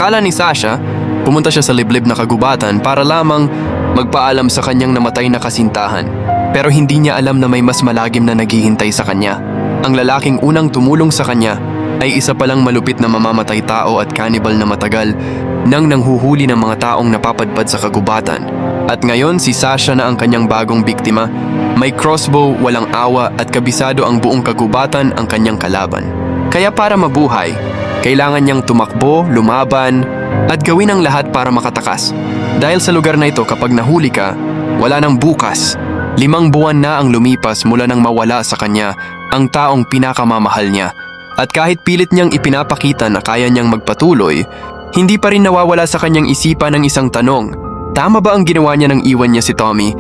akala ni Sasha, pumunta siya sa liblib na kagubatan para lamang magpaalam sa kanyang namatay na kasintahan. Pero hindi niya alam na may mas malagim na naghihintay sa kanya. Ang lalaking unang tumulong sa kanya ay isa palang malupit na mamamatay tao at cannibal na matagal nang nanghuhuli ng mga taong napapadpad sa kagubatan. At ngayon si Sasha na ang kanyang bagong biktima. May crossbow, walang awa at kabisado ang buong kagubatan ang kanyang kalaban. Kaya para mabuhay, kailangan niyang tumakbo, lumaban at gawin ang lahat para makatakas. Dahil sa lugar na ito kapag nahuli ka, wala nang bukas. 5 buwan na ang lumipas mula nang mawala sa kanya ang taong pinakamamahal niya. At kahit pilit niyang ipinapakita na kaya niyang magpatuloy, hindi pa rin nawawala sa kanyang isipan ang isang tanong. Tama ba ang ginawa niya nang iwan niya si Tommy?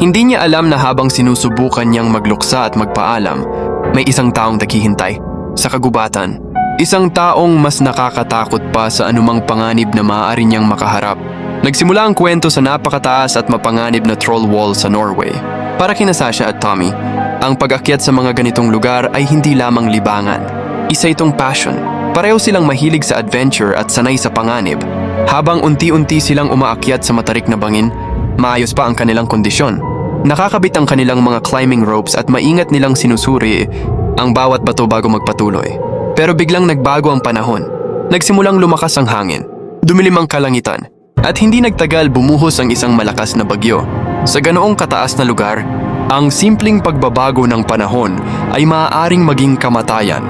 Hindi niya alam na habang sinusubukan niyang magluksa at magpaalam, may isang taong naghihintay sa kagubatan. Isang taong mas nakakatakot pa sa anumang panganib na maaari niyang makaharap. Nagsimula ang kwento sa napakataas at mapanganib na troll wall sa Norway. Para kina Sasha at Tommy, ang pag-akyat sa mga ganitong lugar ay hindi lamang libangan. Isa itong passion. Pareho silang mahilig sa adventure at sanay sa panganib. Habang unti-unti silang umaakyat sa matarik na bangin, maayos pa ang kanilang kondisyon. Nakakabit ang kanilang mga climbing ropes at maingat nilang sinusuri ang bawat bato bago magpatuloy. Pero biglang nagbago ang panahon. Nagsimulang lumakas ang hangin, dumilim ang kalangitan, at hindi nagtagal bumuhos ang isang malakas na bagyo. Sa ganoong kataas na lugar, ang simpleng pagbabago ng panahon ay maaaring maging kamatayan.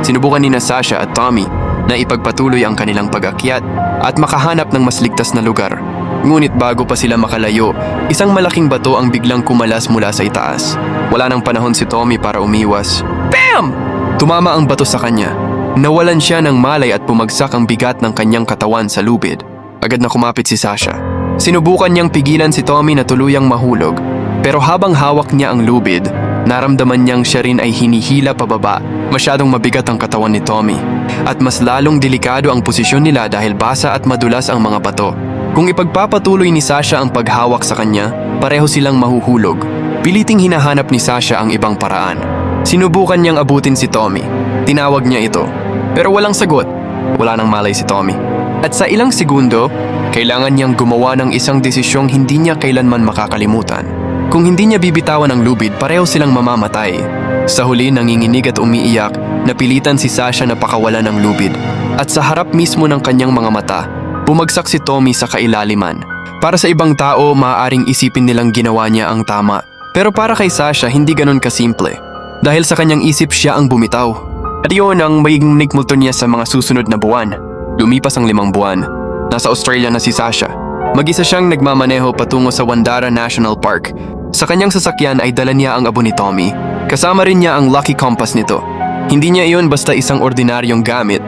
Sinubukan ni Sasha at Tommy na ipagpatuloy ang kanilang pag-akyat at makahanap ng mas ligtas na lugar. Ngunit bago pa sila makalayo, isang malaking bato ang biglang kumalas mula sa itaas. Wala nang panahon si Tommy para umiwas. Bam! Tumama ang bato sa kanya. Nawalan siya ng malay at pumagsak ang bigat ng kanyang katawan sa lubid. Agad na kumapit si Sasha. Sinubukan niyang pigilan si Tommy na tuluyang mahulog. Pero habang hawak niya ang lubid, naramdaman niyang siya rin ay hinihila pababa. Masyadong mabigat ang katawan ni Tommy. At mas lalong delikado ang posisyon nila dahil basa at madulas ang mga bato. Kung ipagpapatuloy ni Sasha ang paghawak sa kanya, pareho silang mahuhulog. Piliting hinahanap ni Sasha ang ibang paraan. Sinubukan niyang abutin si Tommy. Tinawag niya ito. Pero walang sagot. Wala nang malay si Tommy. At sa ilang segundo, kailangan niyang gumawa ng isang desisyong hindi niya kailanman makakalimutan. Kung hindi niya bibitawan ang lubid, pareho silang mamamatay. Sa huli, nanginginig at umiiyak, napilitan si Sasha na pakawalan ng lubid. At sa harap mismo ng kanyang mga mata, bumagsak si Tommy sa kailaliman. Para sa ibang tao, maaaring isipin nilang ginawa niya ang tama. Pero para kay Sasha, hindi ganun kasimple. Dahil sa kanyang isip, siya ang bumitaw. At iyon ang magiging nikmulto niya sa mga susunod na buwan. Lumipas ang 5 buwan. Nasa Australia na si Sasha. Mag-isa siyang nagmamaneho patungo sa Wandara National Park. Sa kanyang sasakyan ay dala niya ang abo ni Tommy. Kasama rin niya ang lucky compass nito. Hindi niya iyon basta isang ordinaryong gamit.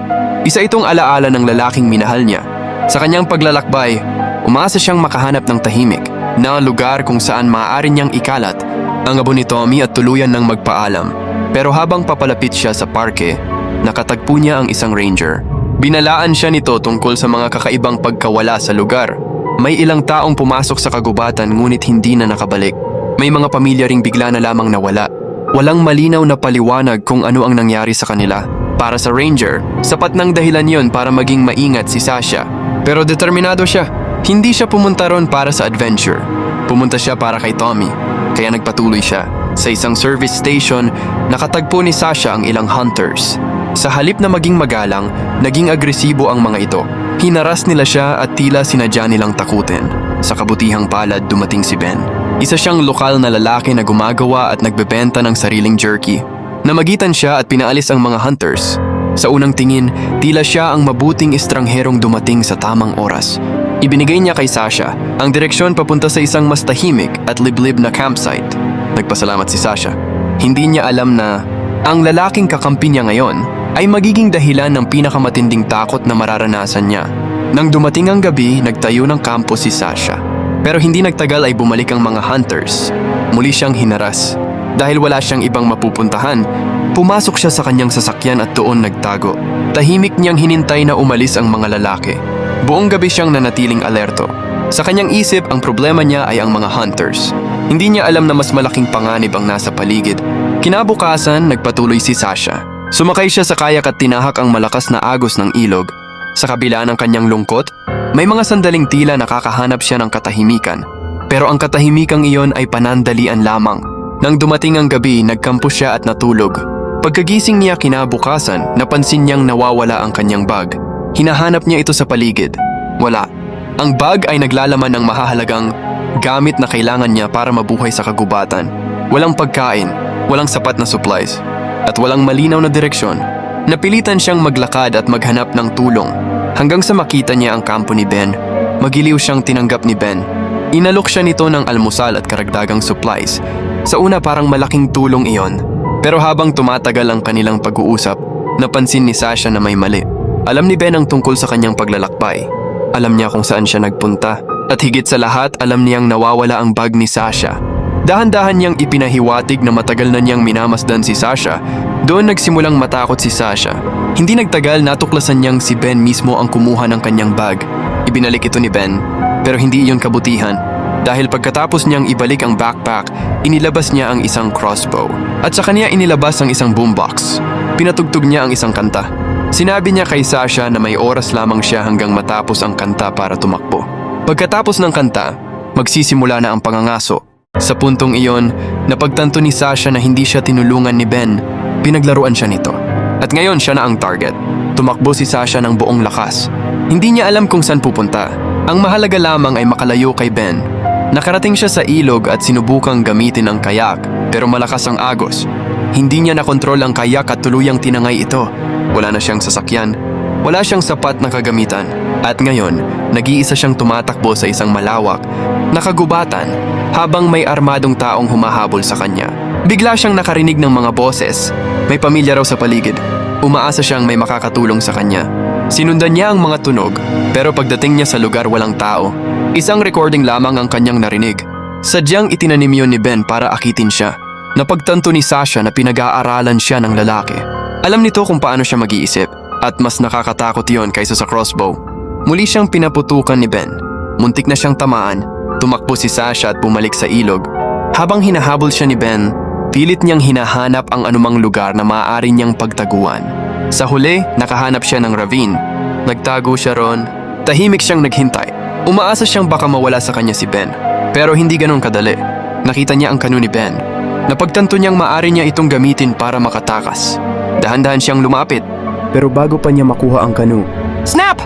Isa itong alaala ng lalaking minahal niya. Sa kanyang paglalakbay, umasa siyang makahanap ng tahimik na lugar kung saan maaari niyang ikalat ang abo ni Tommy at tuluyan ng magpaalam. Pero habang papalapit siya sa parke, nakatagpo niya ang isang ranger. Binalaan siya nito tungkol sa mga kakaibang pagkawala sa lugar. May ilang taong pumasok sa kagubatan ngunit hindi na nakabalik. May mga pamilya ring bigla na lamang nawala. Walang malinaw na paliwanag kung ano ang nangyari sa kanila. Para sa ranger, sapat ng dahilan yon para maging maingat si Sasha. Pero determinado siya. Hindi siya pumunta ron para sa adventure. Pumunta siya para kay Tommy. Kaya nagpatuloy siya. Sa isang service station, nakatagpo ni Sasha ang ilang hunters. Sa halip na maging magalang, naging agresibo ang mga ito. Hinaras nila siya at tila sinadya nilang takutin. Sa kabutihang palad, dumating si Ben. Isa siyang lokal na lalaki na gumagawa at nagbebenta ng sariling jerky. Namagitan siya at pinaalis ang mga hunters. Sa unang tingin, tila siya ang mabuting estrangherong dumating sa tamang oras. Ibinigay niya kay Sasha ang direksyon papunta sa isang mas tahimik at liblib na campsite. Nagpasalamat si Sasha. Hindi niya alam na ang lalaking kakampi niya ngayon ay magiging dahilan ng pinakamatinding takot na mararanasan niya. Nang dumating ang gabi, nagtayo ng kampo si Sasha. Pero hindi nagtagal ay bumalik ang mga hunters. Muli siyang hinaras. Dahil wala siyang ibang mapupuntahan, pumasok siya sa kanyang sasakyan at doon nagtago. Tahimik niyang hinintay na umalis ang mga lalaki. Buong gabi siyang nanatiling alerto. Sa kanyang isip, ang problema niya ay ang mga hunters. Hindi niya alam na mas malaking panganib ang nasa paligid. Kinabukasan, nagpatuloy si Sasha. Sumakay siya sa kayak at tinahak ang malakas na agos ng ilog. Sa kabila ng kanyang lungkot, may mga sandaling tila nakakahanap siya ng katahimikan. Pero ang katahimikang iyon ay panandalian lamang. Nang dumating ang gabi, nagkampo siya at natulog. Pagkagising niya kinabukasan, napansin niyang nawawala ang kanyang bag. Hinahanap niya ito sa paligid. Wala. Ang bag ay naglalaman ng mahahalagang gamit na kailangan niya para mabuhay sa kagubatan. Walang pagkain, walang sapat na supplies, at walang malinaw na direksyon. Napilitan siyang maglakad at maghanap ng tulong. Hanggang sa makita niya ang kampo ni Ben. Magiliw siyang tinanggap ni Ben. Inalok siya nito ng almusal at karagdagang supplies. Sa una parang malaking tulong iyon. Pero habang tumatagal ang kanilang pag-uusap, napansin ni Sasha na may mali. Alam ni Ben ang tungkol sa kanyang paglalakbay. Alam niya kung saan siya nagpunta. At higit sa lahat, alam niyang nawawala ang bag ni Sasha. Dahan-dahan niyang ipinahiwatig na matagal na niyang minamasdan si Sasha. Doon nagsimulang matakot si Sasha. Hindi nagtagal, natuklasan niyang si Ben mismo ang kumuha ng kanyang bag. Ibinalik ito ni Ben, pero hindi iyon kabutihan. Dahil pagkatapos niyang ibalik ang backpack, inilabas niya ang isang crossbow. At sa kanya inilabas ang isang boombox. Pinatugtog niya ang isang kanta. Sinabi niya kay Sasha na may oras lamang siya hanggang matapos ang kanta para tumakbo. Pagkatapos ng kanta, magsisimula na ang pangangaso. Sa puntong iyon, napagtanto ni Sasha na hindi siya tinulungan ni Ben. Pinaglaruan siya nito. At ngayon siya na ang target. Tumakbo si Sasha ng buong lakas. Hindi niya alam kung saan pupunta. Ang mahalaga lamang ay makalayo kay Ben. Nakarating siya sa ilog at sinubukang gamitin ang kayak, pero malakas ang agos. Hindi niya nakontrol ang kayak at tuluyang tinangay ito. Wala na siyang sasakyan. Wala siyang sapat na kagamitan. At ngayon, nag-iisa siyang tumatakbo sa isang malawak na kagubatan habang may armadong taong humahabol sa kanya. Bigla siyang nakarinig ng mga boses. May pamilya raw sa paligid. Umaasa siyang may makakatulong sa kanya. Sinundan niya ang mga tunog, pero pagdating niya sa lugar walang tao. Isang recording lamang ang kanyang narinig. Sadyang itinanim yun ni Ben para akitin siya. Napagtanto ni Sasha na pinag-aaralan siya ng lalaki. Alam nito kung paano siya mag-iisip, at mas nakakatakot yon kaysa sa crossbow. Muli siyang pinaputukan ni Ben. Muntik na siyang tamaan. Tumakbo si Sasha at bumalik sa ilog. Habang hinahabol siya ni Ben, pilit niyang hinahanap ang anumang lugar na maaari niyang pagtaguan. Sa huli, nakahanap siya ng ravine. Nagtago siya ron. Tahimik siyang naghintay. Umaasa siyang baka mawala sa kanya si Ben. Pero hindi ganun kadali. Nakita niya ang kanu ni Ben. Napagtanto niyang maaari niya itong gamitin para makatakas. Dahan-dahan siyang lumapit. Pero bago pa niya makuha ang kanu, snap!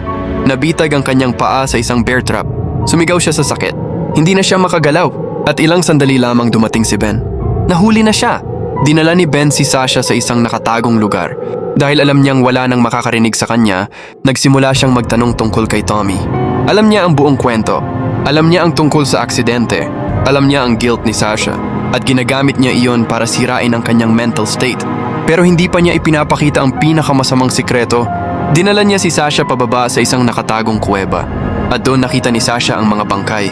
Nabitag ang kanyang paa sa isang bear trap. Sumigaw siya sa sakit. Hindi na siya makagalaw. At ilang sandali lamang dumating si Ben. Nahuli na siya. Dinala ni Ben si Sasha sa isang nakatagong lugar. Dahil alam niyang wala nang makakarinig sa kanya, nagsimula siyang magtanong tungkol kay Tommy. Alam niya ang buong kwento. Alam niya ang tungkol sa aksidente. Alam niya ang guilt ni Sasha. At ginagamit niya iyon para sirain ang kanyang mental state. Pero hindi pa niya ipinapakita ang pinakamasamang sikreto. Dinala niya si Sasha pababa sa isang nakatagong kuweba. At doon nakita ni Sasha ang mga bangkay.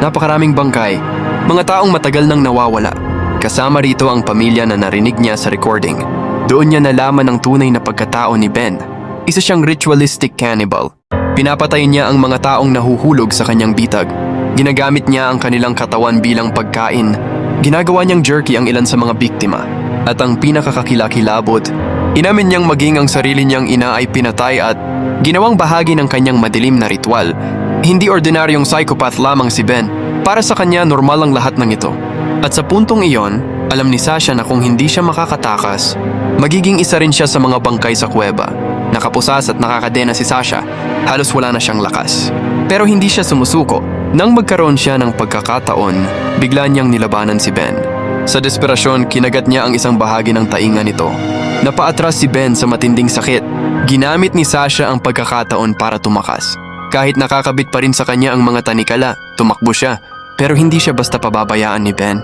Napakaraming bangkay. Mga taong matagal nang nawawala. Kasama rito ang pamilya na narinig niya sa recording. Doon niya nalaman ang tunay na pagkatao ni Ben. Isa siyang ritualistic cannibal. Pinapatay niya ang mga taong nahuhulog sa kanyang bitag. Ginagamit niya ang kanilang katawan bilang pagkain. Ginagawa niyang jerky ang ilan sa mga biktima. At ang pinakakakilakilabot, inamin niyang maging ang sarili niyang ina ay pinatay at ginawang bahagi ng kanyang madilim na ritual. Hindi ordinaryong psychopath lamang si Ben. Para sa kanya, normal ang lahat ng ito. At sa puntong iyon, alam ni Sasha na kung hindi siya makakatakas, magiging isa rin siya sa mga bangkay sa kuweba. Nakapusas at nakakadena si Sasha, halos wala na siyang lakas. Pero hindi siya sumusuko. Nang magkaroon siya ng pagkakataon, bigla niyang nilabanan si Ben. Sa desperasyon, kinagat niya ang isang bahagi ng tainga nito. Napaatras si Ben sa matinding sakit. Ginamit ni Sasha ang pagkakataon para tumakas. Kahit nakakabit pa rin sa kanya ang mga tanikala, tumakbo siya. Pero hindi siya basta pababayaan ni Ben.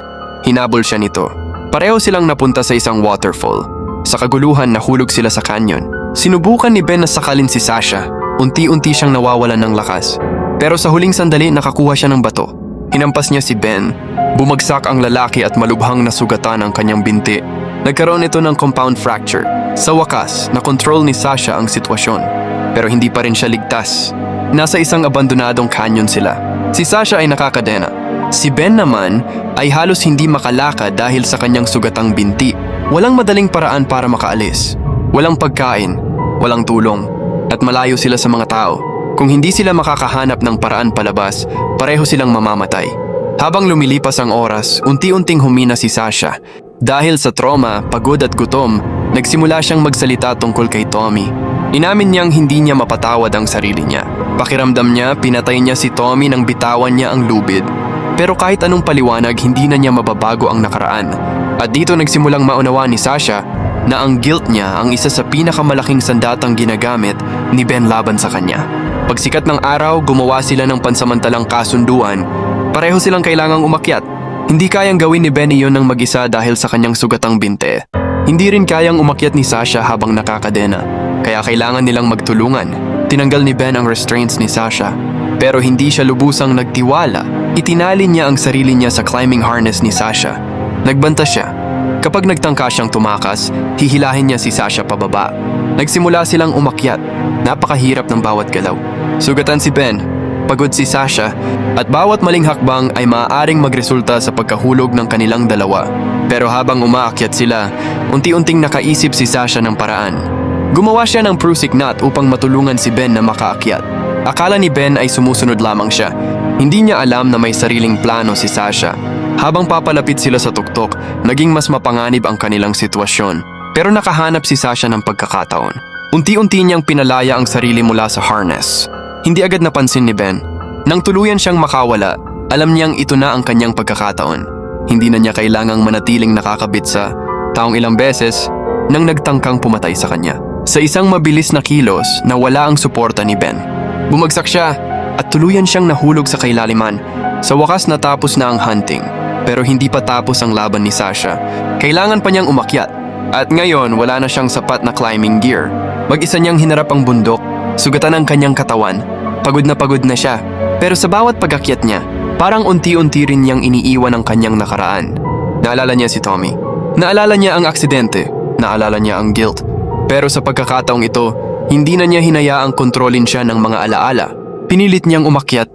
Hinabol siya nito. Pareho silang napunta sa isang waterfall. Sa kaguluhan, nahulog sila sa canyon. Sinubukan ni Ben na sakalin si Sasha. Unti-unti siyang nawawalan ng lakas. Pero sa huling sandali, nakakuha siya ng bato. Hinampas niya si Ben. Bumagsak ang lalaki at malubhang nasugatan ang kanyang binti. Nagkaroon ito ng compound fracture. Sa wakas, nakontrol ni Sasha ang sitwasyon. Pero hindi pa rin siya ligtas. Nasa isang abandonadong canyon sila. Si Sasha ay nakakadena. Si Ben naman ay halos hindi makalakad dahil sa kanyang sugatang binti. Walang madaling paraan para makaalis. Walang pagkain, walang tulong. at malayo sila sa mga tao. Kung hindi sila makakahanap ng paraan palabas, pareho silang mamamatay. Habang lumilipas ang oras, unti-unting humina si Sasha. Dahil sa trauma, pagod at gutom, nagsimula siyang magsalita tungkol kay Tommy. Inamin niyang hindi niya mapatawad ang sarili niya. Pakiramdam niya, pinatay niya si Tommy nang bitawan niya ang lubid. Pero kahit anong paliwanag, hindi na niya mababago ang nakaraan. At dito nagsimulang maunawaan ni Sasha na ang guilt niya ang isa sa pinakamalaking sandatang ginagamit ni Ben laban sa kanya. Pagsikat ng araw, gumawa sila ng pansamantalang kasunduan. Pareho silang kailangang umakyat. Hindi kayang gawin ni Ben iyon ng mag-isa dahil sa kanyang sugatang binte. Hindi rin kayang umakyat ni Sasha habang nakakadena. Kaya kailangan nilang magtulungan. Tinanggal ni Ben ang restraints ni Sasha. Pero hindi siya lubusang nagtiwala. Itinali niya ang sarili niya sa climbing harness ni Sasha. Nagbanta siya. Kapag nagtangka siyang tumakas, hihilahin niya si Sasha pababa. Nagsimula silang umakyat. Napakahirap ng bawat galaw. Sugatan si Ben, pagod si Sasha, at bawat maling hakbang ay maaaring magresulta sa pagkahulog ng kanilang dalawa. Pero habang umaakyat sila, unti-unting nakaisip si Sasha ng paraan. Gumawa siya ng prusik knot upang matulungan si Ben na makaakyat. Akala ni Ben ay sumusunod lamang siya. Hindi niya alam na may sariling plano si Sasha. Habang papalapit sila sa tuktok, naging mas mapanganib ang kanilang sitwasyon. Pero nakahanap si Sasha ng pagkakataon. Unti-unti niyang pinalaya ang sarili mula sa harness. Hindi agad napansin ni Ben. Nang tuluyan siyang makawala, alam niyang ito na ang kanyang pagkakataon. Hindi na niya kailangang manatiling nakakabit sa taong ilang beses nang nagtangkang pumatay sa kanya. Sa isang mabilis na kilos na wala ang suporta ni Ben. Bumagsak siya at tuluyan siyang nahulog sa kailaliman. Sa wakas natapos na ang hunting. Pero hindi pa tapos ang laban ni Sasha. Kailangan pa niyang umakyat. At ngayon wala na siyang sapat na climbing gear. Mag-isa niyang hinarap ang bundok, sugatan ang kanyang katawan. Pagod na siya. Pero sa bawat pag-akyat niya, parang unti-unti rin niyang iniiwan ang kanyang nakaraan. Naalala niya si Tommy. Naalala niya ang aksidente. Naalala niya ang guilt. Pero sa pagkakataong ito, hindi na niya hinayaang kontrolin siya ng mga alaala. Pinilit niyang umakyat.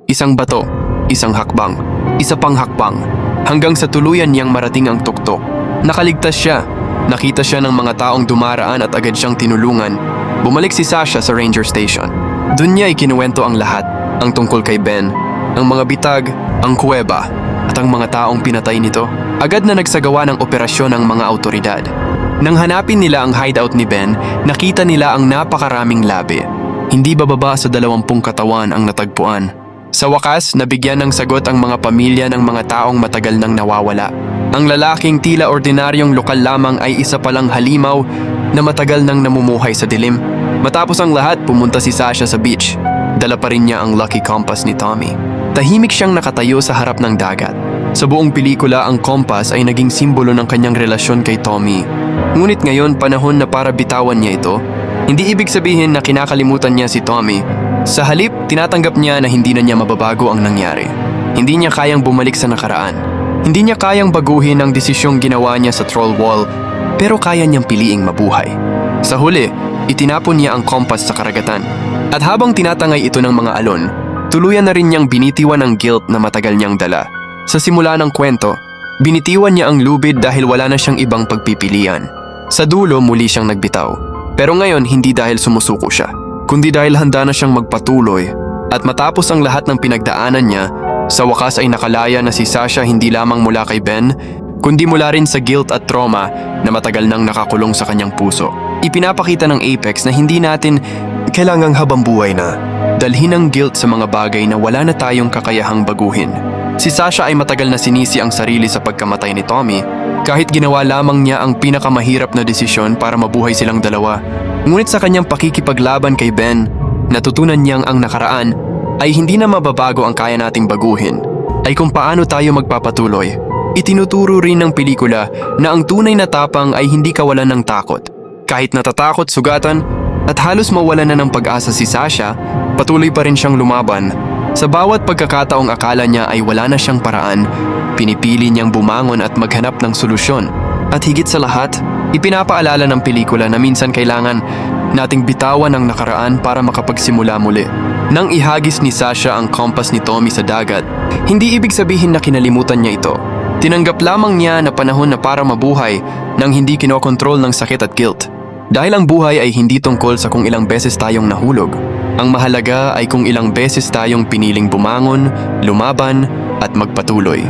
Isang bato, isang hakbang, isa pang hakbang. Hanggang sa tuluyan niyang marating ang tuktok. Nakaligtas siya. Nakita siya ng mga taong dumaraan at agad siyang tinulungan. Bumalik si Sasha sa ranger station. Doon niya ikinuwento ang lahat, ang tungkol kay Ben, ang mga bitag, ang kuweba, at ang mga taong pinatay nito. Agad na nagsagawa ng operasyon ang mga autoridad. Nang hanapin nila ang hideout ni Ben, nakita nila ang napakaraming labi. Hindi bababa sa 20 katawan ang natagpuan. Sa wakas, nabigyan ng sagot ang mga pamilya ng mga taong matagal nang nawawala. Ang lalaking tila ordinaryong lokal lamang ay isa palang halimaw na matagal nang namumuhay sa dilim. Matapos ang lahat, pumunta si Sasha sa beach. Dala pa rin niya ang lucky compass ni Tommy. Tahimik siyang nakatayo sa harap ng dagat. Sa buong pelikula, ang compass ay naging simbolo ng kanyang relasyon kay Tommy. Ngunit ngayon, panahon na para bitawan niya ito. Hindi ibig sabihin na kinakalimutan niya si Tommy. Sa halip, tinatanggap niya na hindi na niya mababago ang nangyari. Hindi niya kayang bumalik sa nakaraan. Hindi niya kayang baguhin ang desisyong ginawa niya sa troll wall, pero kaya niyang piliing mabuhay. Sa huli, itinapon niya ang compass sa karagatan. At habang tinatangay ito ng mga alon, tuluyan na rin niyang binitiwan ang guilt na matagal niyang dala. Sa simula ng kwento, binitiwan niya ang lubid dahil wala na siyang ibang pagpipilian. Sa dulo, muli siyang nagbitaw. Pero ngayon, hindi dahil sumusuko siya, kundi dahil handa na siyang magpatuloy. At matapos ang lahat ng pinagdaanan niya, sa wakas ay nakalaya na si Sasha hindi lamang mula kay Ben, kundi mula rin sa guilt at trauma na matagal nang nakakulong sa kanyang puso. Ipinapakita ng Apex na hindi natin kailangang habang buhay na dalhin ang guilt sa mga bagay na wala na tayong kakayahang baguhin. Si Sasha ay matagal na sinisi ang sarili sa pagkamatay ni Tommy, kahit ginawa lamang niya ang pinakamahirap na desisyon para mabuhay silang dalawa. Ngunit sa kanyang pakikipaglaban kay Ben, natutunan niyang ang nakaraan ay hindi na mababago ang kaya nating baguhin, ay kung paano tayo magpapatuloy. Itinuturo rin ng pelikula na ang tunay na tapang ay hindi kawalan ng takot. Kahit natatakot, sugatan, at halos mawalan na ng pag-asa si Sasha, patuloy pa rin siyang lumaban. Sa bawat pagkakataong akala niya ay wala na siyang paraan, pinipili niyang bumangon at maghanap ng solusyon. At higit sa lahat, ipinapaalala ng pelikula na minsan kailangan nating bitawan ang nakaraan para makapagsimula muli. Nang ihagis ni Sasha ang compass ni Tommy sa dagat, hindi ibig sabihin na kinalimutan niya ito. Tinanggap lamang niya na panahon na para mabuhay nang hindi kinokontrol ng sakit at guilt. Dahil ang buhay ay hindi tungkol sa kung ilang beses tayong nahulog. Ang mahalaga ay kung ilang beses tayong piniling bumangon, lumaban at magpatuloy.